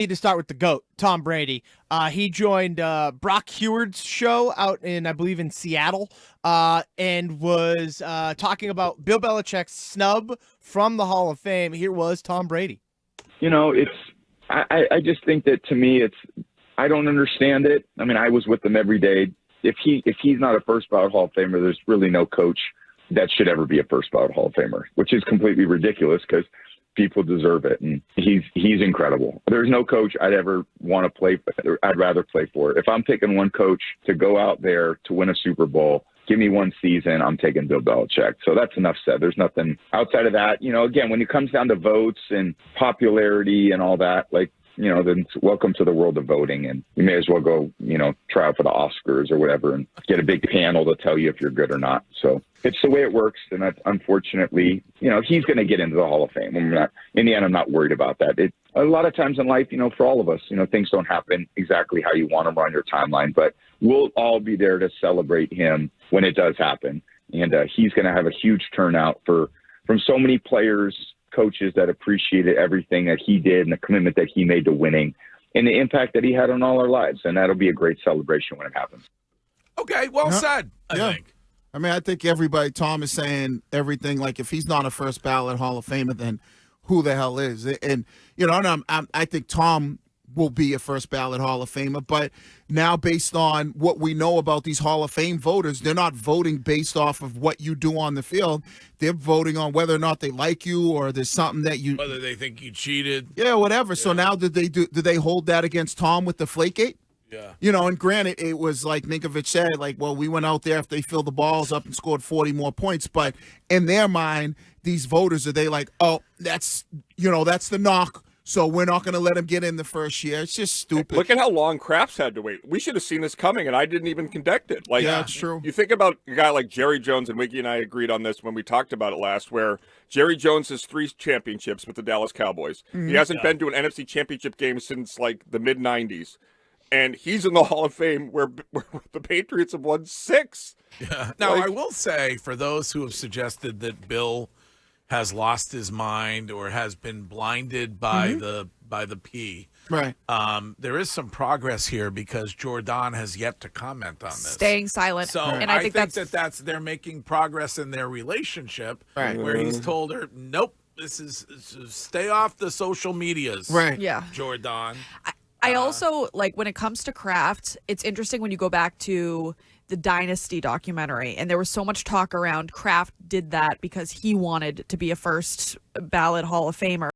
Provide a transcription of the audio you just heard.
Need to start with the GOAT, Tom Brady. He joined Brock Heward's show out in, I believe, in Seattle, and was talking about Bill Belichick's snub from the Hall of Fame. Here was Tom Brady. You know, I just think that, to me, I don't understand it. I mean, I was with him every day. If he's not a first ballot Hall of Famer, there's really no coach that should ever be a first ballot Hall of Famer, which is completely ridiculous because people deserve it, and he's incredible. There's no coach I'd ever want to play for. I'd rather play for. If I'm picking one coach to go out there to win a Super Bowl, give me one season, I'm taking Bill Belichick. So that's enough said. There's nothing outside of that. You know, again, when it comes down to votes and popularity and all that, like, you know, then welcome to the world of voting, and you may as well go, you know, try out for the Oscars or whatever and get a big panel to tell you if you're good or not. So it's the way it works, and that, unfortunately, you know, he's going to get into the Hall of Fame. In the end, I'm not worried about that. A lot of times in life, you know, for all of us, you know, things don't happen exactly how you want them on your timeline, but we'll all be there to celebrate him when it does happen. And he's going to have a huge turnout from so many players, coaches that appreciated everything that he did and the commitment that he made to winning and the impact that he had on all our lives. And that'll be a great celebration when it happens. Okay, well said, I think. I mean, I think everybody, Tom is saying everything. Like, if he's not a first ballot Hall of Famer, then who the hell is? And, you know, I think Tom will be a first ballot Hall of Famer. But now, based on what we know about these Hall of Fame voters, they're not voting based off of what you do on the field. They're voting on whether or not they like you, or there's something that you, whether they think you cheated. Yeah, whatever. Yeah. So now did they hold that against Tom with the Flakegate? Yeah. You know, and granted, it was like Ninkovich said, like, well, we went out there if they filled the balls up and scored 40 more points. But in their mind, these voters, are they like, oh, that's the knock, so we're not going to let him get in the first year? It's just stupid. Look at how long Kraft's had to wait. We should have seen this coming, and I didn't even conduct it. Like, yeah, it's true. You think about a guy like Jerry Jones, and Wiggy and I agreed on this when we talked about it last, where Jerry Jones has 3 championships with the Dallas Cowboys. Mm-hmm. He hasn't been to an NFC championship game since, like, the mid-'90s. And he's in the Hall of Fame where the Patriots have won 6. Yeah. Now, I will say, for those who have suggested that Bill has lost his mind or has been blinded by the P, right? There is some progress here because Jordan has yet to comment on this, staying silent. So and I think that's they're making progress in their relationship, right? Where he's told her, nope, this is stay off the social medias, right? Yeah, Jordan. I also, like, when it comes to Kraft, it's interesting when you go back to the Dynasty documentary, and there was so much talk around Kraft did that because he wanted to be a first ballot Hall of Famer.